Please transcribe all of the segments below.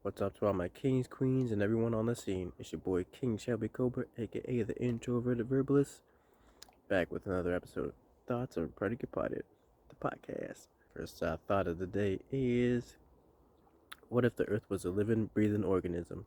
What's up to all my kings, queens, and everyone on the scene? It's your boy King Shelby Cobra, aka the Introverted Verbalist, back with another episode of Thoughts on Predicate Potted, the podcast. First thought of the day is, what if the Earth was a living, breathing organism,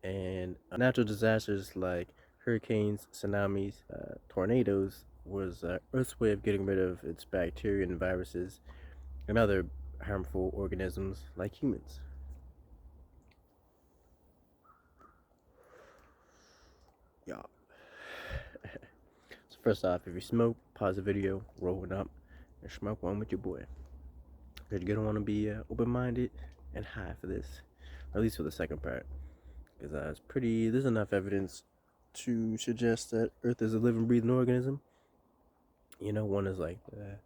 and natural disasters like hurricanes, tsunamis, tornadoes was Earth's way of getting rid of its bacteria and viruses and other harmful organisms like humans? Yeah. So first off, if you smoke, pause the video, roll it up, and smoke one with your boy. Because you're gonna want to be open-minded and high for this, or at least for the second part. Because there's enough evidence to suggest that Earth is a living, breathing organism. You know, one is like the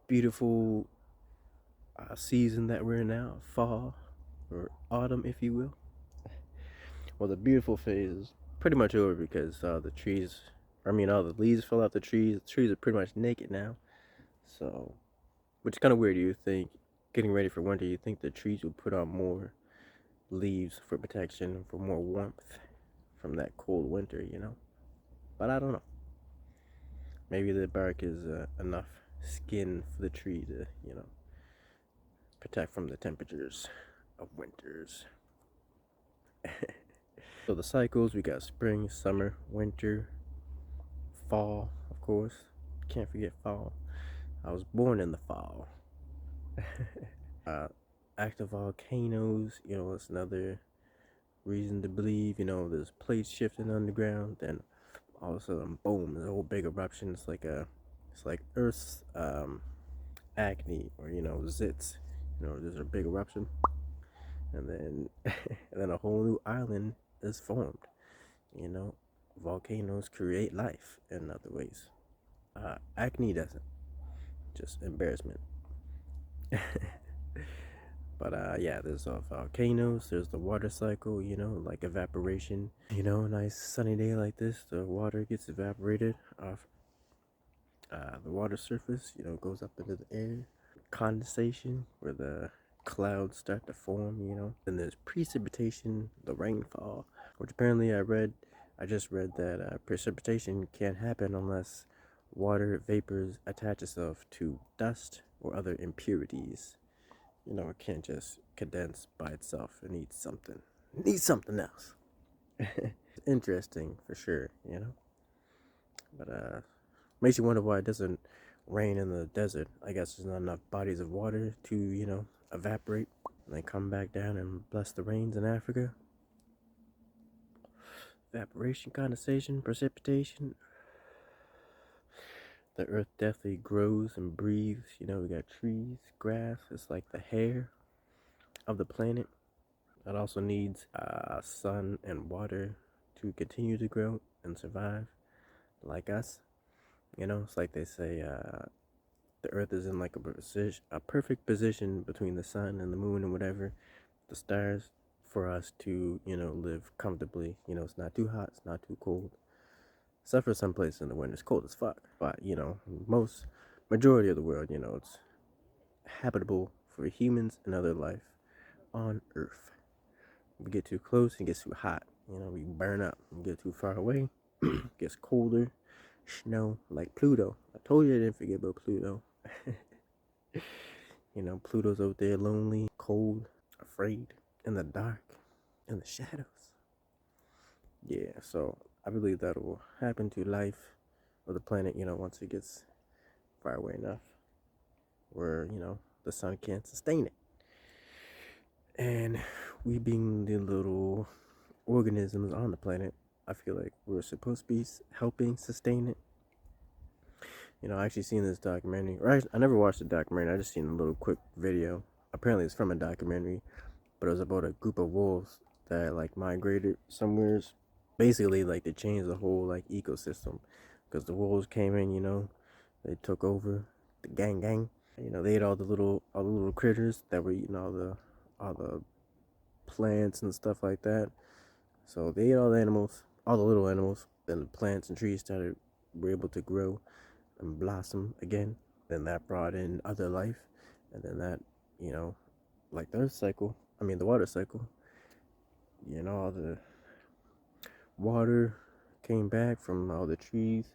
beautiful season that we're in now, fall or autumn, if you will. Well, the beautiful phase is pretty much over because all the leaves fell off the trees. The trees are pretty much naked now. So, which is kind of weird. You think, getting ready for winter, you think the trees would put on more leaves for protection, for more warmth from that cold winter. But I don't know. Maybe the bark is enough skin for the tree to protect from the temperatures of winters. So the cycles, we got spring, summer, winter, fall, of course. Can't forget fall. I was born in the fall. Active volcanoes, it's another reason to believe, there's plates shifting underground, then all of a sudden, boom, there's a whole big eruption. It's like Earth's acne, or zits. There's a big eruption, and then and then a whole new island is formed. You know, volcanoes create life in other ways. Acne doesn't, just embarrassment. But yeah, there's volcanoes, there's the water cycle, like evaporation. A nice sunny day like this, the water gets evaporated off the water surface, goes up into the air. Condensation, where the clouds start to form. Then there's precipitation, the rainfall, which apparently I just read that precipitation can't happen unless water vapors attach itself to dust or other impurities. It can't just condense by itself. It needs something else. Interesting for sure. But makes you wonder why it doesn't rain in the desert. I guess there's not enough bodies of water to, evaporate and then come back down and bless the rains in Africa. Evaporation, condensation, precipitation. The earth definitely grows and breathes. We got trees, grass. It's like the hair of the planet. It also needs sun and water to continue to grow and survive, like us. It's like they say, the earth is in like a perfect position between the sun and the moon and whatever, the stars, for us to, live comfortably. It's not too hot, it's not too cold. Except for some places in the winter, it's cold as fuck. But, majority of the world, it's habitable for humans and other life on Earth. We get too close, it gets too hot. We burn up. We get too far away, it gets colder. Snow, like Pluto. I told you I didn't forget about Pluto. Pluto's out there lonely, cold, afraid, in the dark, in the shadows. Yeah, so I believe that will happen to life of the planet, once it gets far away enough where, the sun can't sustain it. And we being the little organisms on the planet, I feel like we're supposed to be helping sustain it. I actually seen this documentary, or I never watched the documentary, I just seen a little quick video. Apparently it's from a documentary, but it was about a group of wolves that like migrated somewheres. Basically, like, they changed the whole like ecosystem, because the wolves came in, they took over the gang. They ate all the little critters that were eating all the plants and stuff like that. So they ate all the animals, all the little animals. Then the plants and trees were able to grow and blossom again. Then that brought in other life, and then that, like the earth cycle, the water cycle, all the water came back from all the trees.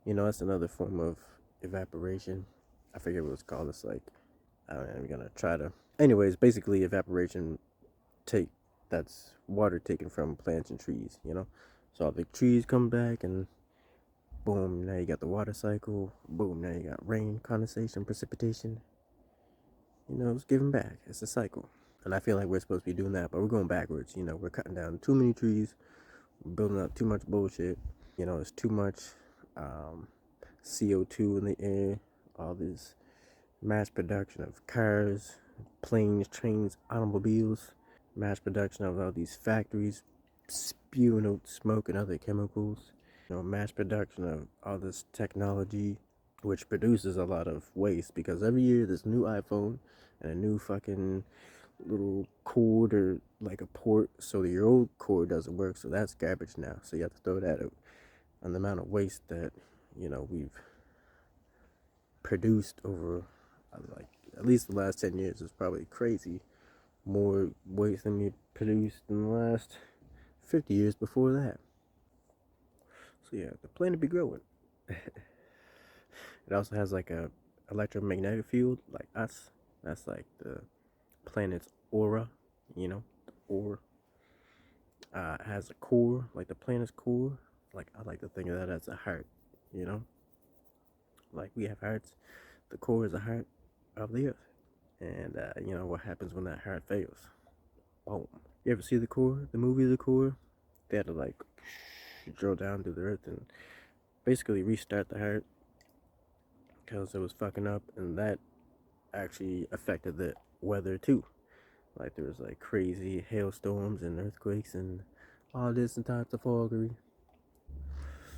That's another form of evaporation. I forget what it's called. It's like, I don't know, I'm gonna try to. Anyways, basically evaporation take that's water taken from plants and trees. So all the trees come back and boom, now you got the water cycle. Boom, now you got rain, condensation, precipitation. It's giving back. It's a cycle. And I feel like we're supposed to be doing that, but we're going backwards. We're cutting down too many trees, we're building up too much bullshit. It's too much um, CO2 in the air, all this mass production of cars, planes, trains, automobiles, mass production of all these factories spewing out smoke and other chemicals, mass production of all this technology, which produces a lot of waste because every year there's a new iPhone and a new fucking little cord or like a port, so your old cord doesn't work, so that's garbage now, so you have to throw that out. And the amount of waste that we've produced over like at least the last 10 years is probably crazy. More waste than we produced in the last 50 years before that. So yeah, the planet be growing. It also has like a electromagnetic field like us. That's like the planet's aura, the aura. Has a core, like the planet's core. Like I like to think of that as a heart, you know? Like we have hearts. The core is the heart of the earth. And what happens when that heart fails? Boom. You ever see The Core, the movie The Core? They had to like drill down through the earth and basically restart the heart because it was fucking up, and that actually affected the weather too. Like there was like crazy hailstorms and earthquakes and all this and types of foggery.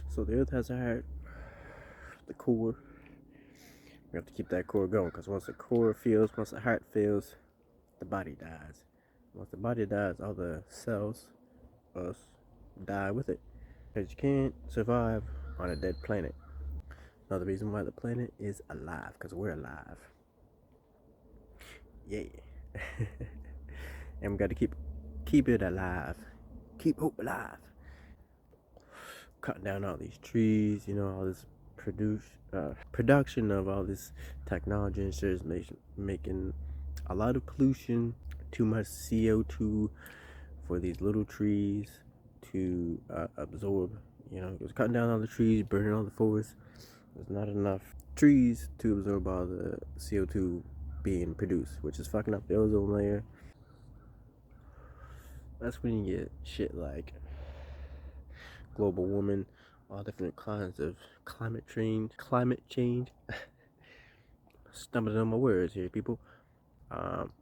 So the earth has a heart, the core. We have to keep that core going because once the core fails, once the heart fails, the body dies. Once the body dies, all the cells, us, die with it. Because you can't survive on a dead planet. Another reason why the planet is alive, because we're alive. Yeah. And we got to keep it alive. Keep hope alive. Cutting down all these trees, all this production of all this technology and shit is making a lot of pollution, too much CO2 for these little trees to absorb. It was cutting down all the trees, burning all the forests. There's not enough trees to absorb all the CO2 being produced, which is fucking up the ozone layer. That's when you get shit like global warming, all different kinds of climate change. Stumbling on my words here, people.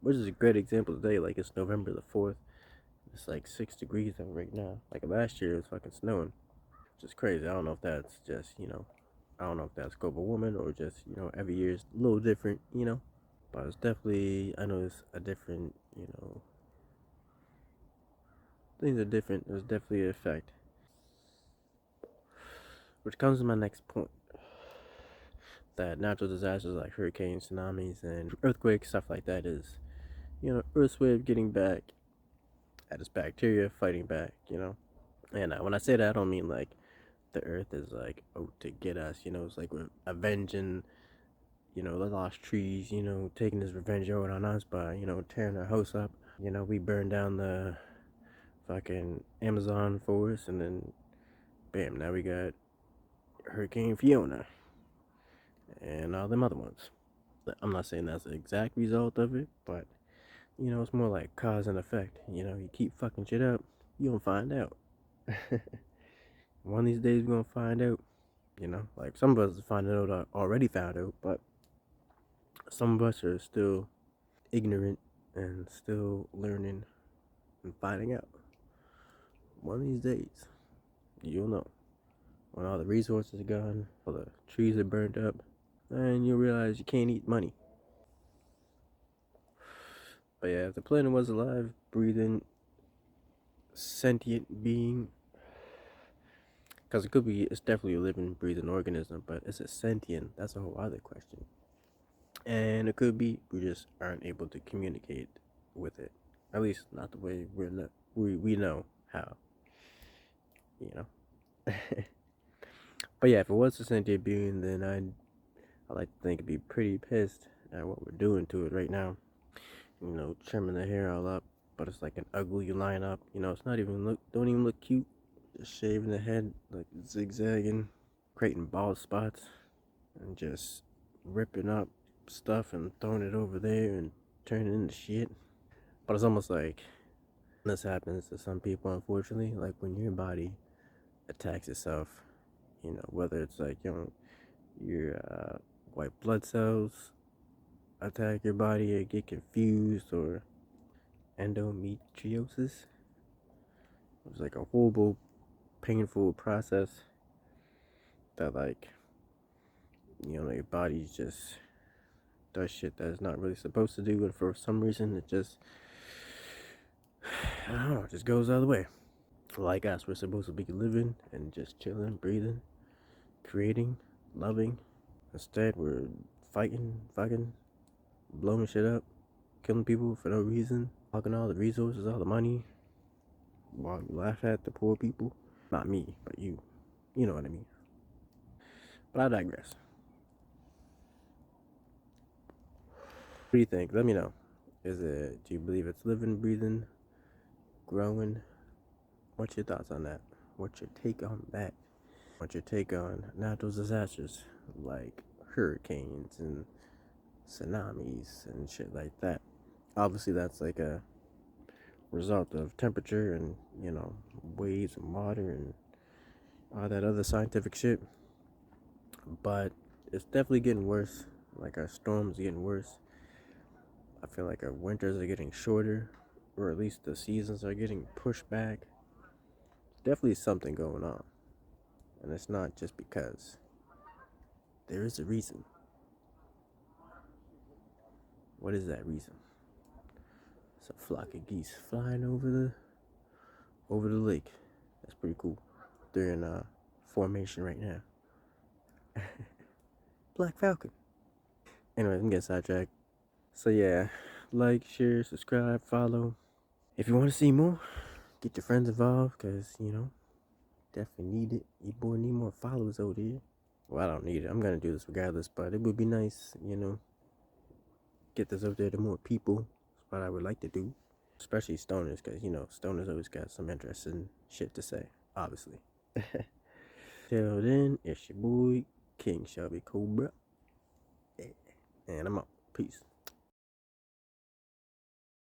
Which is a great example today. Like it's November the 4th. It's like 6 degrees out right now. Like last year, it was fucking snowing. Which is crazy. I don't know if that's just I don't know if that's global warming or just every year is a little different. But it's definitely, I know it's a different, things are different. There's definitely an effect. Which comes to my next point. That natural disasters like hurricanes, tsunamis, and earthquakes, stuff like that is, Earth's way of getting back at its bacteria, fighting back. And when I say that, I don't mean like the Earth is like out to get us. It's like we're avenging, the lost trees, taking this revenge out on us by, tearing our house up. We burned down the fucking Amazon forest, and then bam, now we got Hurricane Fiona and all them other ones. I'm not saying that's the exact result of it, but it's more like cause and effect. You keep fucking shit up, you gonna find out. One of these days we're gonna find out. Like some of us find out already found out, but some of us are still ignorant and still learning and finding out. One of these days, you'll know. When all the resources are gone, all the trees are burned up, and you'll realize you can't eat money. But yeah, if the planet was alive, breathing, sentient being, because it's definitely a living, breathing organism, but is it sentient? That's a whole other question. And it could be we just aren't able to communicate with it. At least not the way we're We know how, you know. But yeah, if it was a sentient being, then I like to think it'd be pretty pissed at what we're doing to it right now. You know, trimming the hair all up, but it's like an ugly lineup. You know, it's not even don't even look cute. Just shaving the head, like zigzagging, creating bald spots, and just ripping up stuff and throwing it over there and turning it into shit. But it's almost like this happens to some people, unfortunately. Like when your body attacks itself, you know, whether it's like, you know, your white blood cells attack your body or get confused, or endometriosis. It's like a horrible, painful process that, like, you know, your body just does shit that it's not really supposed to do, and for some reason it just, I don't know, it just goes out of the way. Like us, we're supposed to be living and just chilling, breathing, creating, loving. Instead, we're fighting, fucking, blowing shit up, killing people for no reason, hogging all the resources, all the money, while we laugh at the poor people. Not me, but you. You know what I mean. But I digress. What do you think? Let me know. Do you believe it's living, breathing, growing? What's your thoughts on that? What's your take on that? What's your take on natural disasters like hurricanes and tsunamis and shit like that? Obviously, that's like a result of temperature and, you know, waves and water and all that other scientific shit. But it's definitely getting worse. Like our storms are getting worse. I feel like our winters are getting shorter, or at least the seasons are getting pushed back. Definitely something going on. And it's not just because. There is a reason. What is that reason? It's a flock of geese flying over the lake. That's pretty cool. They're in formation right now. Black Falcon. Anyways, I'm getting sidetracked. So yeah, like, share, subscribe, follow. If you want to see more, get your friends involved, cause you know, definitely need it. Your boy need more followers out here. Well, I don't need it. I'm gonna do this regardless, but it would be nice, you know, get this out there to more people. That's what I would like to do. Especially stoners, because, you know, stoners always got some interesting shit to say, obviously. Till then, it's your boy, King Shelby Cobra. And I'm out. Peace.